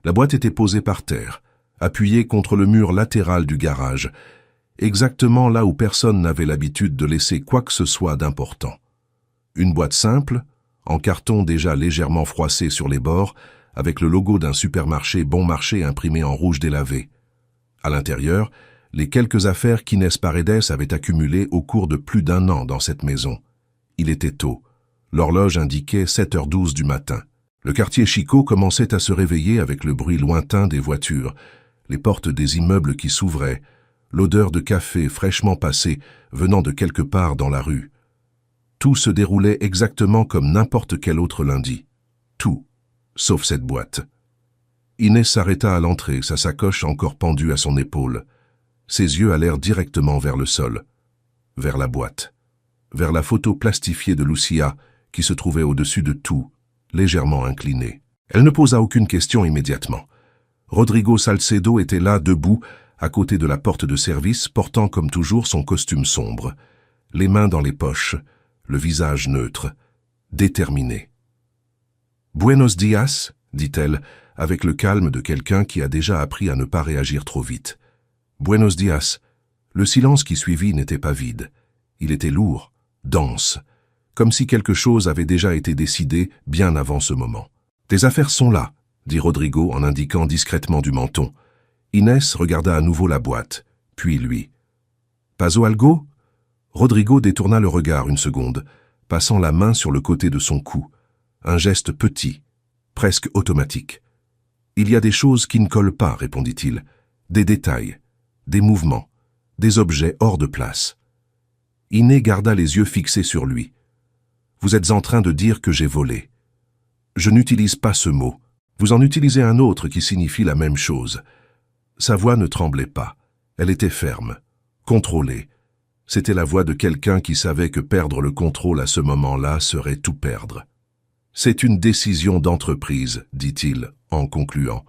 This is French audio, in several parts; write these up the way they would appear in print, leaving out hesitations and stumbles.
La boîte était posée par terre, appuyée contre le mur latéral du garage, exactement là où personne n'avait l'habitude de laisser quoi que ce soit d'important. Une boîte simple, en carton déjà légèrement froissé sur les bords, avec le logo d'un supermarché Bon Marché imprimé en rouge délavé. À l'intérieur, les quelques affaires qu'Inès Paredes avait accumulées au cours de plus d'1 an dans cette maison. Il était tôt. L'horloge indiquait 7h12 du matin. Le quartier Chico commençait à se réveiller avec le bruit lointain des voitures, les portes des immeubles qui s'ouvraient, l'odeur de café fraîchement passé venant de quelque part dans la rue. Tout se déroulait exactement comme n'importe quel autre lundi. Tout, sauf cette boîte. Inès s'arrêta à l'entrée, sa sacoche encore pendue à son épaule. Ses yeux allèrent directement vers le sol, vers la boîte, vers la photo plastifiée de Lucia qui se trouvait au-dessus de tout, légèrement inclinée. Elle ne posa aucune question immédiatement. Rodrigo Salcedo était là, debout, à côté de la porte de service, portant comme toujours son costume sombre, les mains dans les poches, le visage neutre, déterminé. « Buenos dias », dit-elle, avec le calme de quelqu'un qui a déjà appris à ne pas réagir trop vite. « Buenos dias ». Le silence qui suivit n'était pas vide. Il était lourd, dense, comme si quelque chose avait déjà été décidé bien avant ce moment. « Tes affaires sont là », dit Rodrigo en indiquant discrètement du menton. Inès regarda à nouveau la boîte, puis lui. « Paso algo ?» Rodrigo détourna le regard une seconde, passant la main sur le côté de son cou. Un geste petit, presque automatique. « Il y a des choses qui ne collent pas, répondit-il. Des détails, des mouvements, des objets hors de place. » Iné garda les yeux fixés sur lui. « Vous êtes en train de dire que j'ai volé. Je n'utilise pas ce mot. Vous en utilisez un autre qui signifie la même chose. » Sa voix ne tremblait pas. Elle était ferme, contrôlée. C'était la voix de quelqu'un qui savait que perdre le contrôle à ce moment-là serait tout perdre. « C'est une décision d'entreprise, » dit-il, en concluant.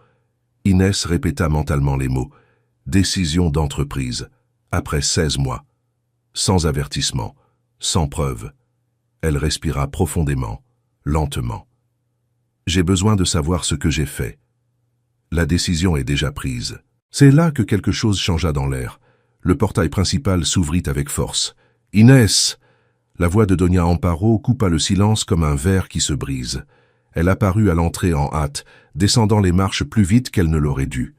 Inès répéta mentalement les mots. « Décision d'entreprise, après 16 mois. Sans avertissement, sans preuve. » Elle respira profondément, lentement. « J'ai besoin de savoir ce que j'ai fait. La décision est déjà prise. » C'est là que quelque chose changea dans l'air. Le portail principal s'ouvrit avec force. « Inès !» La voix de Doña Amparo coupa le silence comme un verre qui se brise. Elle apparut à l'entrée en hâte, descendant les marches plus vite qu'elle ne l'aurait dû.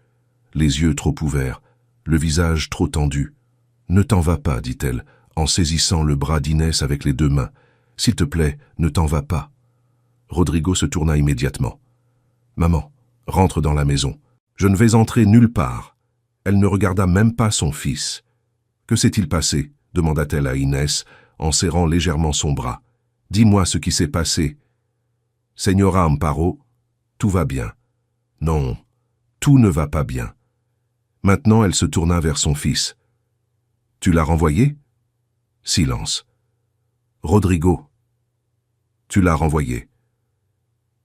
Les yeux trop ouverts, le visage trop tendu. « Ne t'en va pas, dit-elle, en saisissant le bras d'Inès avec les 2 mains. « S'il te plaît, ne t'en va pas. » Rodrigo se tourna immédiatement. « Maman, rentre dans la maison. Je ne vais entrer nulle part. » Elle ne regarda même pas son fils. « Que s'est-il passé ?» demanda-t-elle à Inès, en serrant légèrement son bras. « Dis-moi ce qui s'est passé. »« Señora Amparo, tout va bien. »« Non, tout ne va pas bien. » Maintenant, elle se tourna vers son fils. « Tu l'as renvoyé ?» Silence. « Rodrigo, tu l'as renvoyé.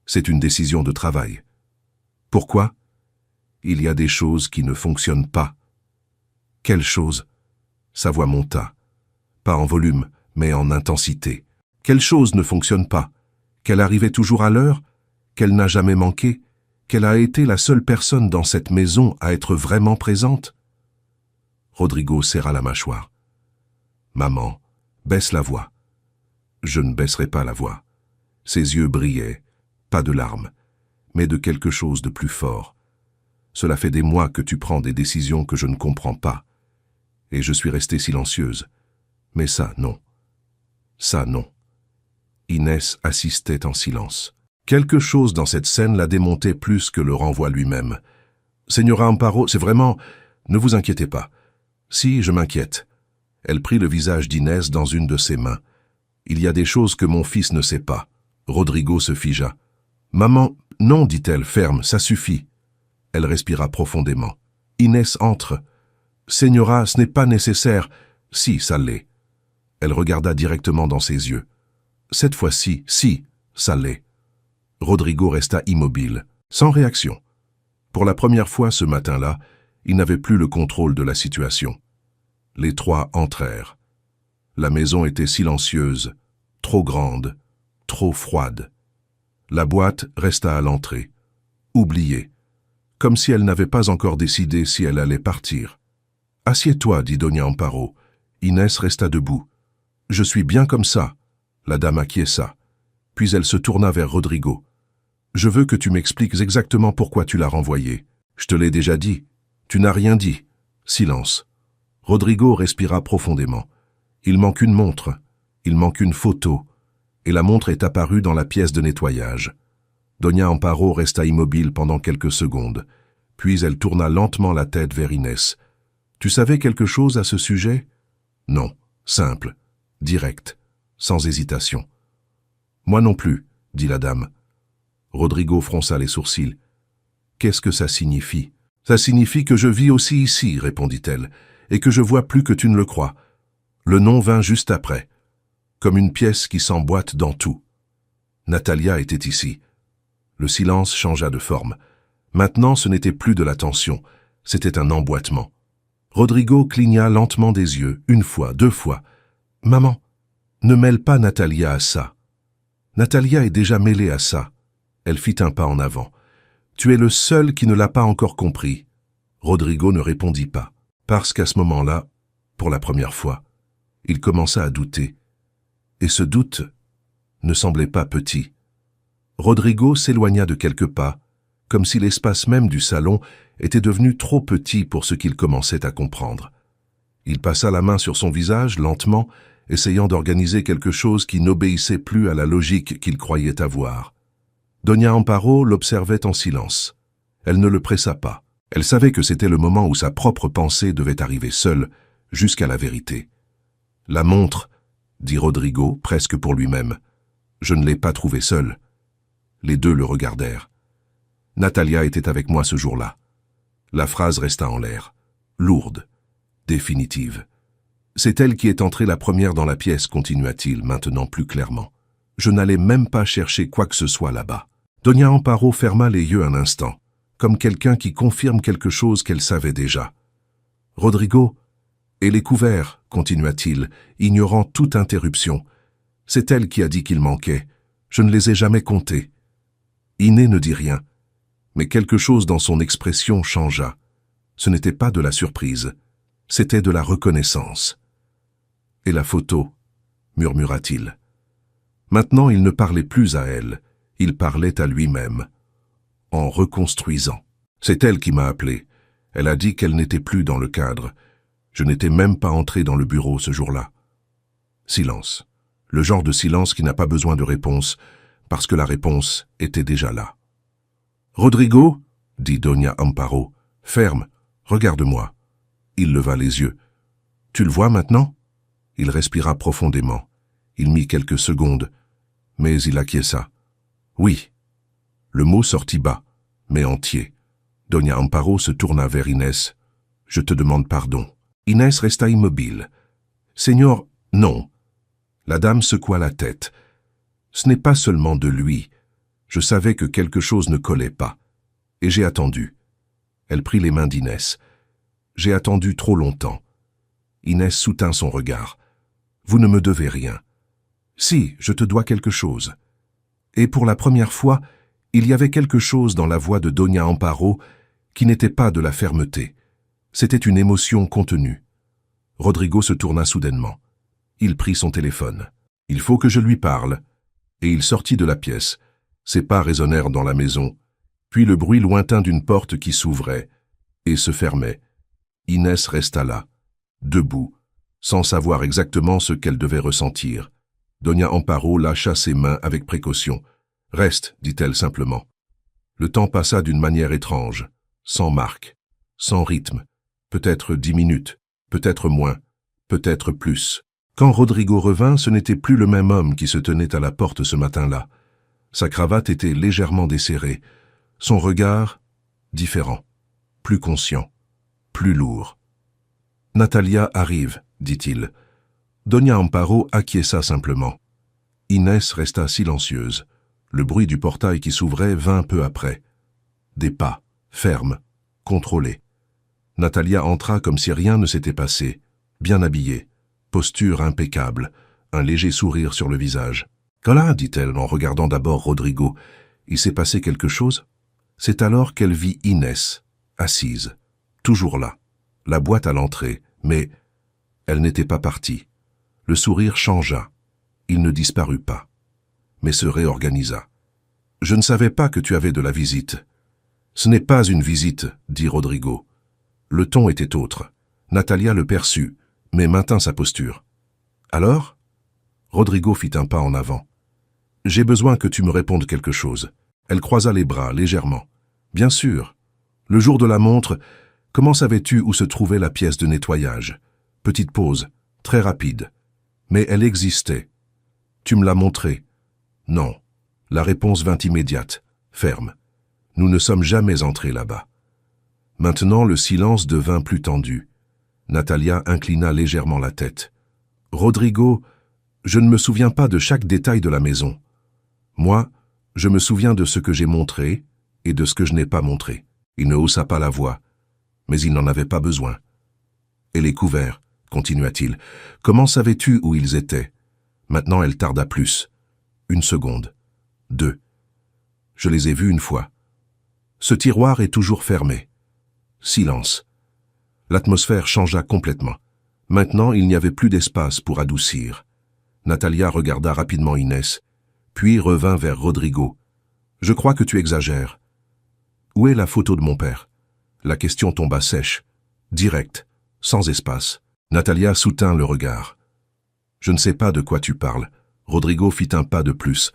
C'est une décision de travail. Pourquoi ? Il y a des choses qui ne fonctionnent pas. » « Quelles choses ?» Sa voix monta. Pas en volume, mais en intensité. « Quelle chose ne fonctionne pas ? Qu'elle arrivait toujours à l'heure ? Qu'elle n'a jamais manqué ? Qu'elle a été la seule personne dans cette maison à être vraiment présente ?» Rodrigo serra la mâchoire. « Maman, baisse la voix. » Je ne baisserai pas la voix. Ses yeux brillaient, pas de larmes, mais de quelque chose de plus fort. Cela fait des mois que tu prends des décisions que je ne comprends pas. Et je suis restée silencieuse. Mais ça, non. Ça, non. Inès assistait en silence. Quelque chose dans cette scène la démontait plus que le renvoi lui-même. « Señora Amparo, c'est vraiment... Ne vous inquiétez pas. Si, je m'inquiète. » Elle prit le visage d'Inès dans une de ses mains. « Il y a des choses que mon fils ne sait pas. » Rodrigo se figea. « Maman, non, dit-elle, ferme, ça suffit. » Elle respira profondément. Inès entre. « Señora, ce n'est pas nécessaire. » « Si, ça l'est. » Elle regarda directement dans ses yeux. « Cette fois-ci, si, ça l'est. » Rodrigo resta immobile, sans réaction. Pour la première fois ce matin-là, il n'avait plus le contrôle de la situation. Les 3 entrèrent. La maison était silencieuse, trop grande, trop froide. La boîte resta à l'entrée, oubliée. comme si elle n'avait pas encore décidé si elle allait partir. « Assieds-toi, dit Doña Amparo. Inès resta debout. « Je suis bien comme ça. » La dame acquiesça. Puis elle se tourna vers Rodrigo. « Je veux que tu m'expliques exactement pourquoi tu l'as renvoyé. Je te l'ai déjà dit. Tu n'as rien dit. » Silence. Rodrigo respira profondément. Il manque une montre. Il manque une photo. Et la montre est apparue dans la pièce de nettoyage. Doña Amparo resta immobile pendant quelques secondes. Puis elle tourna lentement la tête vers Inès. « Tu savais quelque chose à ce sujet ?»« Non. Simple. Direct. Sans hésitation. »« Moi non plus, » dit la dame. Rodrigo fronça les sourcils. « Qu'est-ce que ça signifie ?»« Ça signifie que je vis aussi ici, » répondit-elle, « et que je vois plus que tu ne le crois. » Le nom vint juste après, comme une pièce qui s'emboîte dans tout. Natalia était ici. Le silence changea de forme. Maintenant, ce n'était plus de la tension, c'était un emboîtement. Rodrigo cligna lentement des yeux, une fois, deux fois. « Maman, ne mêle pas Natalia à ça. Natalia est déjà mêlée à ça. » Elle fit un pas en avant. « Tu es le seul qui ne l'a pas encore compris. » Rodrigo ne répondit pas, parce qu'à ce moment-là, pour la première fois, il commença à douter. Et ce doute ne semblait pas petit. Rodrigo s'éloigna de quelques pas, comme si l'espace même du salon était devenu trop petit pour ce qu'il commençait à comprendre. Il passa la main sur son visage, lentement, essayant d'organiser quelque chose qui n'obéissait plus à la logique qu'il croyait avoir. Doña Amparo l'observait en silence. Elle ne le pressa pas. Elle savait que c'était le moment où sa propre pensée devait arriver seule, jusqu'à la vérité. « La montre, » dit Rodrigo, presque pour lui-même. « Je ne l'ai pas trouvée seule. » Les deux le regardèrent. « Natalia était avec moi ce jour-là. » La phrase resta en l'air, lourde, définitive. « C'est elle qui est entrée la première dans la pièce, » continua-t-il, maintenant plus clairement. « Je n'allais même pas chercher quoi que ce soit là-bas. » Doña Amparo ferma les yeux un instant, comme quelqu'un qui confirme quelque chose qu'elle savait déjà. « Rodrigo, et les couverts, » continua-t-il, ignorant toute interruption. « C'est elle qui a dit qu'il manquait. Je ne les ai jamais comptés. » Iné ne dit rien, mais quelque chose dans son expression changea. Ce n'était pas de la surprise, c'était de la reconnaissance. « Et la photo ?» murmura-t-il. Maintenant, il ne parlait plus à elle, il parlait à lui-même, en reconstruisant. « C'est elle qui m'a appelé. Elle a dit qu'elle n'était plus dans le cadre. Je n'étais même pas entré dans le bureau ce jour-là. » Silence. Le genre de silence qui n'a pas besoin de réponse, parce que la réponse était déjà là. « Rodrigo » dit Doña Amparo. « Ferme, regarde-moi. » Il leva les yeux. « Tu le vois maintenant ?» Il respira profondément. Il mit quelques secondes, mais il acquiesça. « Oui. » Le mot sortit bas, mais entier. Doña Amparo se tourna vers Inès. « Je te demande pardon. » Inès resta immobile. « Seigneur, non. » La dame secoua la tête. « Ce n'est pas seulement de lui. Je savais que quelque chose ne collait pas. Et j'ai attendu. » Elle prit les mains d'Inès. « J'ai attendu trop longtemps. » Inès soutint son regard. « Vous ne me devez rien. »« Si, je te dois quelque chose. » Et pour la première fois, il y avait quelque chose dans la voix de Doña Amparo qui n'était pas de la fermeté. C'était une émotion contenue. Rodrigo se tourna soudainement. Il prit son téléphone. « Il faut que je lui parle. » Et il sortit de la pièce. Ses pas résonnèrent dans la maison, puis le bruit lointain d'une porte qui s'ouvrait et se fermait. Inès resta là, debout, sans savoir exactement ce qu'elle devait ressentir. Doña Amparo lâcha ses mains avec précaution. « Reste, » dit-elle simplement. Le temps passa d'une manière étrange, sans marque, sans rythme. Peut-être 10 minutes, peut-être moins, peut-être plus. Quand Rodrigo revint, ce n'était plus le même homme qui se tenait à la porte ce matin-là. Sa cravate était légèrement desserrée, son regard différent, plus conscient, plus lourd. « Natalia arrive, » dit-il. Doña Amparo acquiesça simplement. Inès resta silencieuse. Le bruit du portail qui s'ouvrait vint peu après. Des pas, fermes, contrôlés. Natalia entra comme si rien ne s'était passé, bien habillée, posture impeccable, un léger sourire sur le visage. « Colin, dit-elle en regardant d'abord Rodrigo, il s'est passé quelque chose ?» C'est alors qu'elle vit Inès, assise, toujours là, la boîte à l'entrée, mais elle n'était pas partie. Le sourire changea. Il ne disparut pas, mais se réorganisa. « Je ne savais pas que tu avais de la visite. »« Ce n'est pas une visite, » dit Rodrigo. Le ton était autre. Natalia le perçut, mais maintint sa posture. « Alors ?» Rodrigo fit un pas en avant. « J'ai besoin que tu me répondes quelque chose. » Elle croisa les bras légèrement. « Bien sûr. Le jour de la montre, comment savais-tu où se trouvait la pièce de nettoyage ? » Petite pause, très rapide. Mais elle existait. « Tu me l'as montrée. » « Non. » La réponse vint immédiate, ferme. « Nous ne sommes jamais entrés là-bas. » Maintenant, le silence devint plus tendu. Natalia inclina légèrement la tête. « Rodrigo, je ne me souviens pas de chaque détail de la maison. Moi, je me souviens de ce que j'ai montré et de ce que je n'ai pas montré. » Il ne haussa pas la voix, mais il n'en avait pas besoin. « Et les couverts, continua-t-il, comment savais-tu où ils étaient ?» Maintenant, elle tarda plus. 1 seconde. 2. Je les ai vus une fois. Ce tiroir est toujours fermé. Silence. L'atmosphère changea complètement. Maintenant, il n'y avait plus d'espace pour adoucir. Natalia regarda rapidement Inès, puis revint vers Rodrigo. « Je crois que tu exagères. »« Où est la photo de mon père ?» La question tomba sèche, directe, sans espace. Natalia soutint le regard. « Je ne sais pas de quoi tu parles. » Rodrigo fit un pas de plus.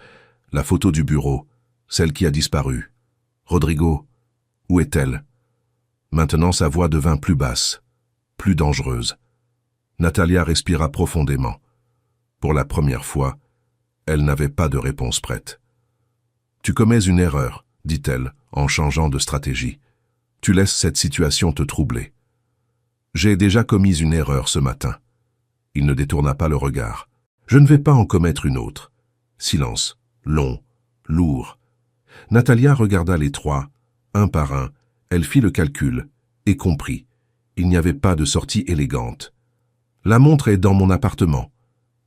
La photo du bureau, celle qui a disparu. « Rodrigo, où est-elle » Maintenant sa voix devint plus basse, plus dangereuse. Natalia respira profondément. Pour la première fois, elle n'avait pas de réponse prête. « Tu commets une erreur, » dit-elle, en changeant de stratégie. « Tu laisses cette situation te troubler. »« J'ai déjà commis une erreur ce matin. » Il ne détourna pas le regard. « Je ne vais pas en commettre une autre. » Silence, long, lourd. Natalia regarda les trois, un par un. Elle fit le calcul et comprit. Il n'y avait pas de sortie élégante. « La montre est dans mon appartement. »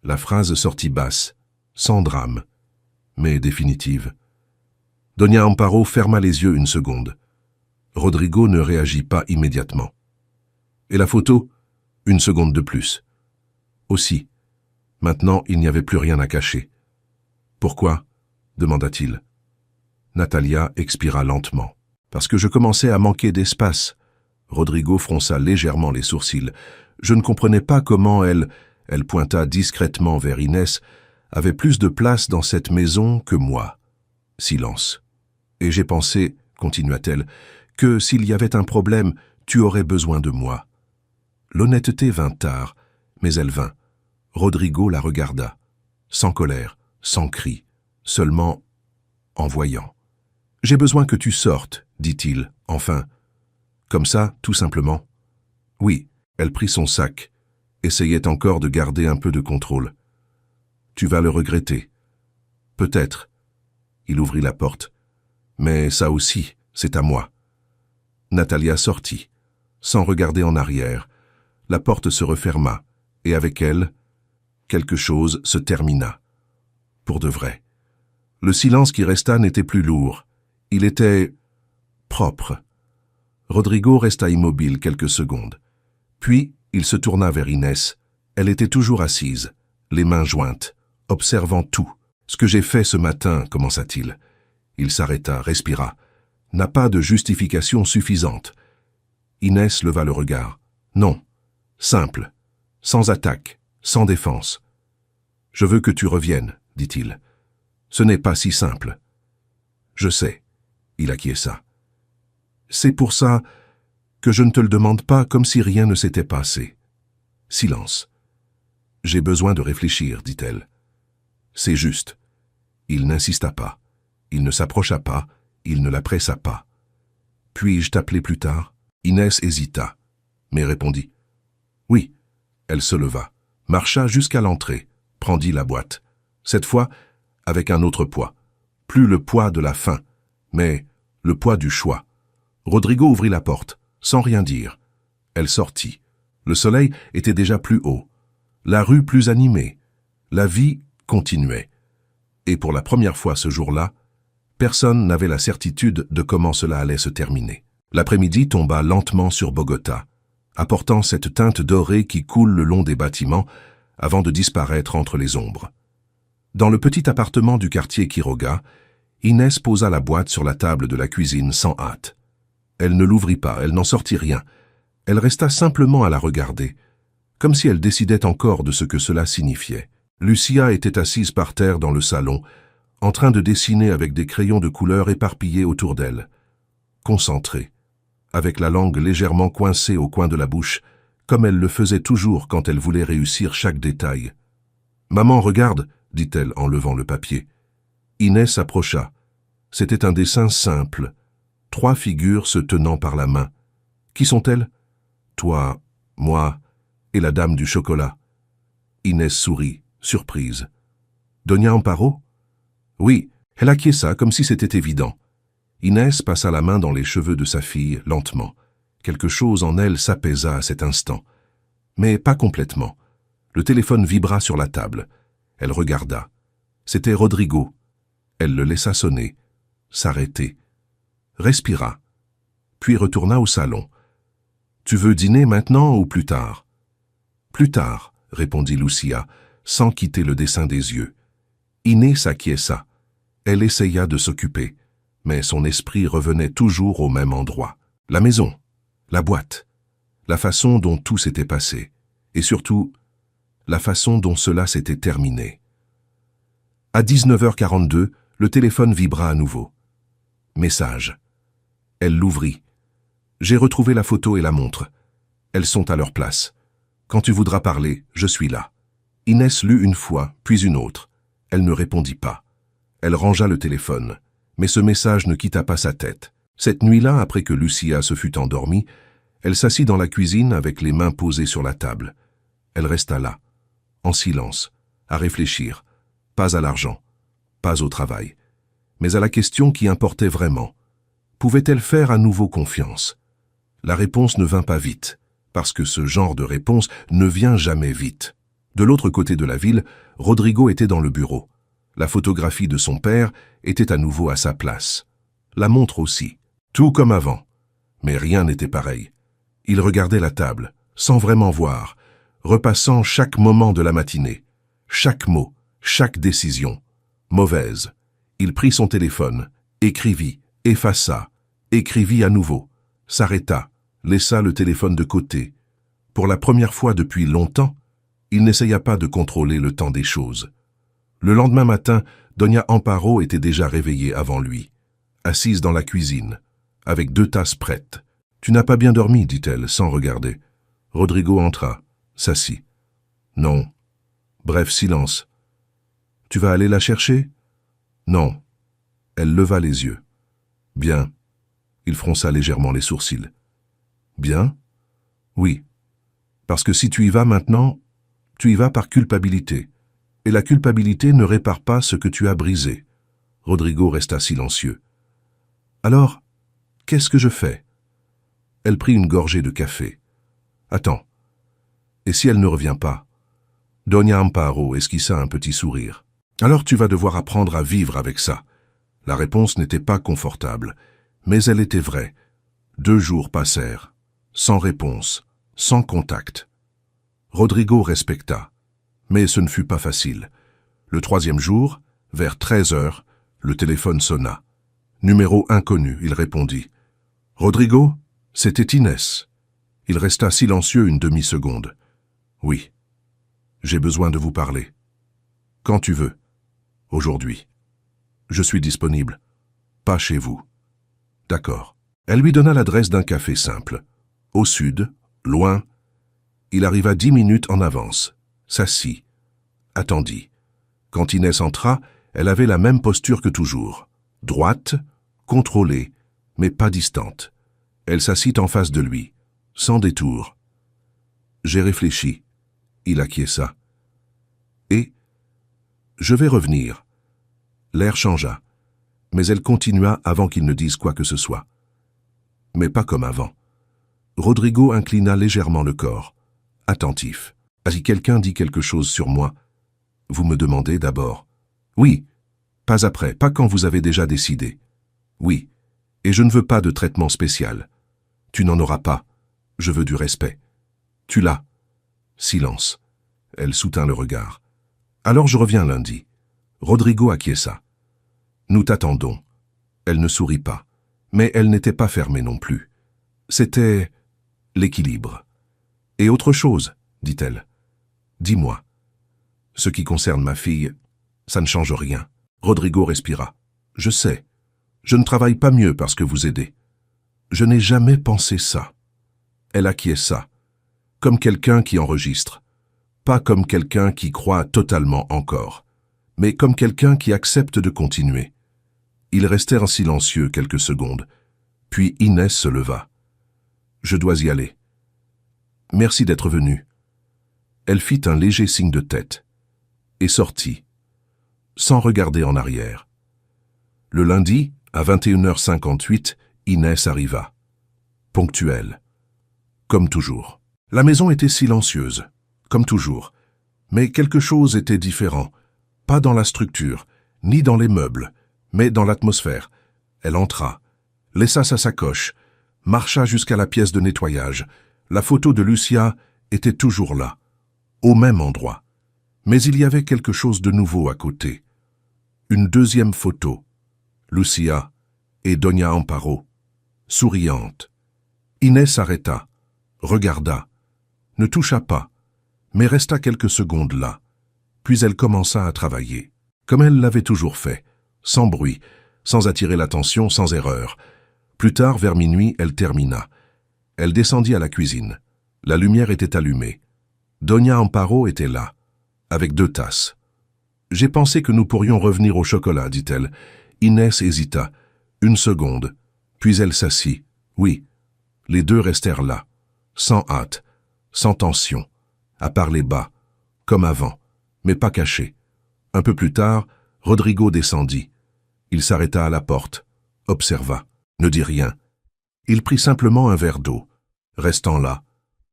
La phrase sortit basse, sans drame, mais définitive. Doña Amparo ferma les yeux 1 seconde. Rodrigo ne réagit pas immédiatement. « Et la photo ?» 1 seconde de plus. Aussi. Maintenant, il n'y avait plus rien à cacher. « Pourquoi ?» demanda-t-il. Natalia expira lentement. « Parce que je commençais à manquer d'espace. » Rodrigo fronça légèrement les sourcils. « Je ne comprenais pas comment elle pointa discrètement vers Inès, avait plus de place dans cette maison que moi. » Silence. « Et j'ai pensé, continua-t-elle, que s'il y avait un problème, tu aurais besoin de moi. » L'honnêteté vint tard, mais elle vint. Rodrigo la regarda, sans colère, sans cri, seulement en voyant. « J'ai besoin que tu sortes, dit-il, enfin. Comme ça, tout simplement. » Oui, elle prit son sac, essayait encore de garder un peu de contrôle. « Tu vas le regretter. »« Peut-être. » Il ouvrit la porte. « Mais ça aussi, c'est à moi. » Natalia sortit, sans regarder en arrière. La porte se referma, et avec elle, quelque chose se termina. Pour de vrai. Le silence qui resta n'était plus lourd. Il était propre. Rodrigo resta immobile quelques secondes. Puis, il se tourna vers Inès. Elle était toujours assise, les mains jointes, observant tout. « Ce que j'ai fait ce matin, commença-t-il. » Il s'arrêta, respira. « N'a pas de justification suffisante. » Inès leva le regard. « Non. Simple. Sans attaque, sans défense. »« Je veux que tu reviennes, » dit-il. « Ce n'est pas si simple. »« Je sais. » Il acquiesça. « C'est pour ça que je ne te le demande pas comme si rien ne s'était passé. » Silence. « J'ai besoin de réfléchir, dit-elle. »« C'est juste. » Il n'insista pas. Il ne s'approcha pas. Il ne la pressa pas. « Puis-je t'appeler plus tard ?» Inès hésita, mais répondit. « Oui. » Elle se leva, marcha jusqu'à l'entrée, prendit la boîte. Cette fois, avec un autre poids. Plus le poids de la faim, mais le poids du choix. Rodrigo ouvrit la porte, sans rien dire. Elle sortit. Le soleil était déjà plus haut. La rue plus animée. La vie continuait. Et pour la première fois ce jour-là, Personne n'avait la certitude de comment cela allait se terminer. L'après-midi tomba lentement sur Bogota, apportant cette teinte dorée qui coule le long des bâtiments avant de disparaître entre les ombres. Dans le petit appartement du quartier Quiroga, Inès posa la boîte sur la table de la cuisine sans hâte. Elle ne l'ouvrit pas, elle n'en sortit rien. Elle resta simplement à la regarder, comme si elle décidait encore de ce que cela signifiait. Lucia était assise par terre dans le salon, en train de dessiner avec des crayons de couleur éparpillés autour d'elle. Concentrée, avec la langue légèrement coincée au coin de la bouche, comme elle le faisait toujours quand elle voulait réussir chaque détail. « Maman, regarde !» dit-elle en levant le papier. Inès s'approcha. C'était un dessin simple. 3 figures se tenant par la main. Qui sont-elles? Toi, moi et la dame du chocolat. Inès sourit, surprise. Doña Amparo? Oui, elle acquiesça comme si c'était évident. Inès passa la main dans les cheveux de sa fille, lentement. Quelque chose en elle s'apaisa à cet instant. Mais pas complètement. Le téléphone vibra sur la table. Elle regarda. C'était Rodrigo. Elle le laissa sonner, s'arrêter, respira, puis retourna au salon. « Tu veux dîner maintenant ou plus tard ?»« Plus tard, » répondit Lucia, sans quitter le dessin des yeux. Inès acquiesça. Elle essaya de s'occuper, mais son esprit revenait toujours au même endroit. La maison, la boîte, la façon dont tout s'était passé, et surtout, la façon dont cela s'était terminé. À 19h42, le téléphone vibra à nouveau. Message. Elle l'ouvrit. « J'ai retrouvé la photo et la montre. Elles sont à leur place. Quand tu voudras parler, je suis là. » Inès lut une fois, puis une autre. Elle ne répondit pas. Elle rangea le téléphone, mais ce message ne quitta pas sa tête. Cette nuit-là, après que Lucia se fut endormie, elle s'assit dans la cuisine avec les mains posées sur la table. Elle resta là, en silence, à réfléchir, pas à l'argent, pas au travail, mais à la question qui importait vraiment. Pouvait-elle faire à nouveau confiance? La réponse ne vint pas vite, parce que ce genre de réponse ne vient jamais vite. De l'autre côté de la ville, Rodrigo était dans le bureau. La photographie de son père était à nouveau à sa place. La montre aussi, tout comme avant. Mais rien n'était pareil. Il regardait la table, sans vraiment voir, repassant chaque moment de la matinée, chaque mot, chaque décision. Mauvaise. Il prit son téléphone, écrivit, effaça, écrivit à nouveau, s'arrêta, laissa le téléphone de côté. Pour la première fois depuis longtemps, il n'essaya pas de contrôler le temps des choses. Le lendemain matin, Doña Amparo était déjà réveillée avant lui, assise dans la cuisine, avec 2 tasses prêtes. « Tu n'as pas bien dormi, dit-elle, sans regarder. » Rodrigo entra, s'assit. « Non. » Bref, silence. « Tu vas aller la chercher ?»« Non. » Elle leva les yeux. « Bien. » Il fronça légèrement les sourcils. « Bien ? » ?»« Oui. Parce que si tu y vas maintenant, tu y vas par culpabilité. Et la culpabilité ne répare pas ce que tu as brisé. » Rodrigo resta silencieux. « Alors, qu'est-ce que je fais ?» Elle prit une gorgée de café. « Attends. Et si elle ne revient pas ?» Doña Amparo esquissa un petit sourire. « Alors tu vas devoir apprendre à vivre avec ça. » La réponse n'était pas confortable, mais elle était vraie. 2 jours passèrent, sans réponse, sans contact. Rodrigo respecta, mais ce ne fut pas facile. Le 3e jour, vers 13h, le téléphone sonna. Numéro inconnu, il répondit. « Rodrigo, c'était Inès. » Il resta silencieux une demi-seconde. « Oui. J'ai besoin de vous parler. Quand tu veux. Aujourd'hui. Je suis disponible. Pas chez vous. » D'accord. Elle lui donna l'adresse d'un café simple. Au sud, loin. Il arriva 10 minutes en avance, s'assit, attendit. Quand Inès entra, elle avait la même posture que toujours. Droite, contrôlée, mais pas distante. Elle s'assit en face de lui, sans détour. « J'ai réfléchi. » Il acquiesça. « Et je vais revenir. » L'air changea, mais elle continua avant qu'il ne dise quoi que ce soit. Mais pas comme avant. Rodrigo inclina légèrement le corps, attentif. « Si quelqu'un dit quelque chose sur moi, vous me demandez d'abord. »« Oui, Pas après, pas quand vous avez déjà décidé. Oui, et je ne veux pas de traitement spécial. Tu n'en auras pas. Je veux du respect. Tu l'as. Silence. Elle soutint le regard. Alors je reviens lundi. Rodrigo acquiesça. Nous t'attendons. Elle ne sourit pas, mais elle n'était pas fermée non plus. C'était l'équilibre. Et autre chose, dit-elle. Dis-moi. Ce qui concerne ma fille, ça ne change rien. Rodrigo respira. Je sais. Je ne travaille pas mieux parce que vous aidez. Je n'ai jamais pensé ça. Elle acquiesça, comme quelqu'un qui enregistre. Pas comme quelqu'un qui croit totalement encore, mais comme quelqu'un qui accepte de continuer. Ils restèrent silencieux quelques secondes, puis Inès se leva. Je dois y aller. Merci d'être venu. Elle fit un léger signe de tête et sortit, sans regarder en arrière. Le lundi, à 21h58, Inès arriva. Ponctuelle. Comme toujours. La maison était silencieuse, comme toujours. Mais quelque chose était différent. Pas dans la structure, ni dans les meubles, mais dans l'atmosphère. Elle entra, laissa sa sacoche, marcha jusqu'à la pièce de nettoyage. La photo de Lucia était toujours là, au même endroit. Mais il y avait quelque chose de nouveau à côté. Une deuxième photo. Lucia et Doña Amparo, souriante. Inès s'arrêta, regarda, ne toucha pas, mais resta quelques secondes là. Puis elle commença à travailler, comme elle l'avait toujours fait, sans bruit, sans attirer l'attention, sans erreur. Plus tard, vers minuit, elle termina. Elle descendit à la cuisine. La lumière était allumée. Doña Amparo était là, avec 2 tasses. « J'ai pensé que nous pourrions revenir au chocolat, dit-elle. Inès hésita. Une seconde. Puis elle s'assit. Oui. Les deux restèrent là, sans hâte, sans tension, à parler bas, comme avant, mais pas cachés. Un peu plus tard, Rodrigo descendit. Il s'arrêta à la porte, observa, ne dit rien. Il prit simplement un verre d'eau, restant là,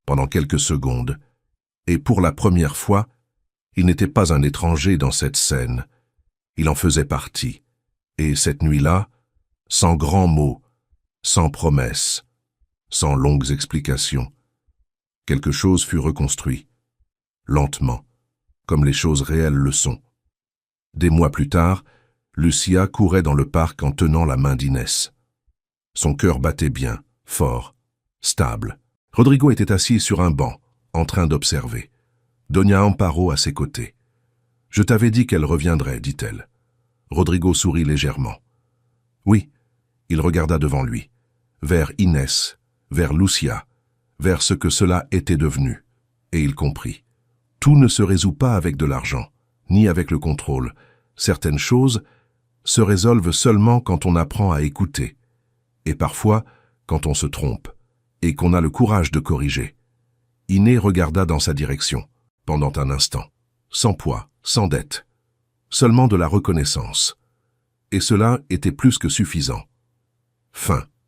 pendant quelques secondes, et pour la première fois, il n'était pas un étranger dans cette scène. Il en faisait partie. Et cette nuit-là, sans grands mots, sans promesses, sans longues explications, quelque chose fut reconstruit, lentement, comme les choses réelles le sont. Des mois plus tard, Lucia courait dans le parc en tenant la main d'Inès. Son cœur battait bien, fort, stable. Rodrigo était assis sur un banc, en train d'observer. Doña Amparo à ses côtés. « Je t'avais dit qu'elle reviendrait, dit-elle. » Rodrigo sourit légèrement. Oui, il regarda devant lui, vers Inès, vers Lucia, vers ce que cela était devenu, et il comprit. Tout ne se résout pas avec de l'argent, ni avec le contrôle. Certaines choses se résolvent seulement quand on apprend à écouter, et parfois quand on se trompe, et qu'on a le courage de corriger. Iné regarda dans sa direction, pendant un instant, sans poids, sans dette, seulement de la reconnaissance. Et cela était plus que suffisant. Fin.